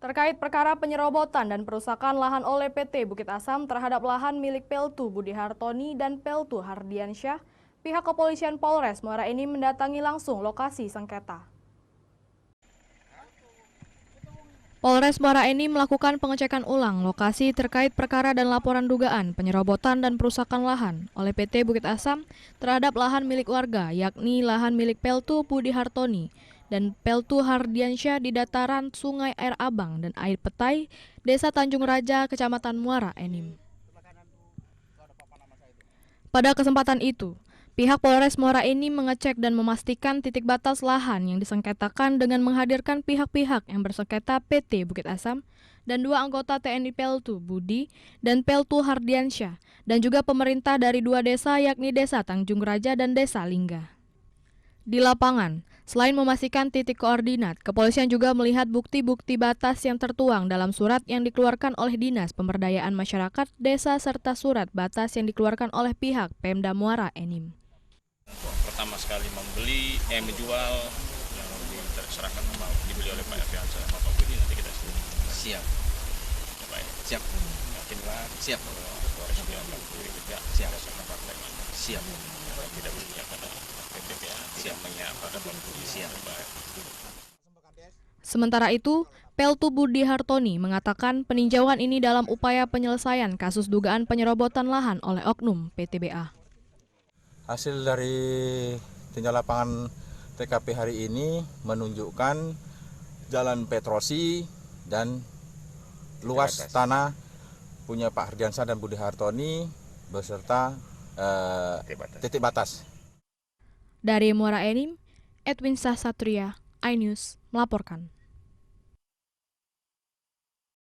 Terkait perkara penyerobotan dan perusakan lahan oleh PT Bukit Asam terhadap lahan milik Peltu Budi Hartoni dan Peltu Hardiansyah, pihak kepolisian Polres Muara Enim mendatangi langsung lokasi sengketa. Polres Muara Enim melakukan pengecekan ulang lokasi terkait perkara dan laporan dugaan penyerobotan dan perusakan lahan oleh PT Bukit Asam terhadap lahan milik warga, yakni lahan milik Peltu Budi Hartoni dan Peltu Hardiansyah di dataran Sungai Air Abang dan Air Petai, Desa Tanjung Raja, Kecamatan Muara Enim. Pada kesempatan itu, pihak Polres Muara Enim mengecek dan memastikan titik batas lahan yang disengketakan dengan menghadirkan pihak-pihak yang bersengketa PT Bukit Asam dan 2 anggota TNI Peltu Budi dan Peltu Hardiansyah dan juga pemerintah dari 2 desa yakni Desa Tanjung Raja dan Desa Lingga. Di lapangan, selain memastikan titik koordinat, kepolisian juga melihat bukti-bukti batas yang tertuang dalam surat yang dikeluarkan oleh Dinas Pemberdayaan Masyarakat Desa serta surat batas yang dikeluarkan oleh pihak Pemda Muara Enim. Pertama sekali menjual yang diserahkan sama dibeli oleh Pak Fiansa sama Pak Budi, nanti kita siap. Baik. Siap. Yakinlah Siap. Polres juga tidak Siap. partai mana. Siap. Tidak berpihak pada PTBA, tidak memihak pada Pak Budi. Siap. Sementara itu, Peltu Budi Hartoni mengatakan peninjauan ini dalam upaya penyelesaian kasus dugaan penyerobotan lahan oleh oknum PTBA. Hasil dari tinjau lapangan TKP hari ini menunjukkan jalan petrosi dan luas tanah punya Pak Hardiansyah dan Budi Hartoni beserta titik batas. Dari Muara Enim, Edwin Sahsatria, iNews melaporkan.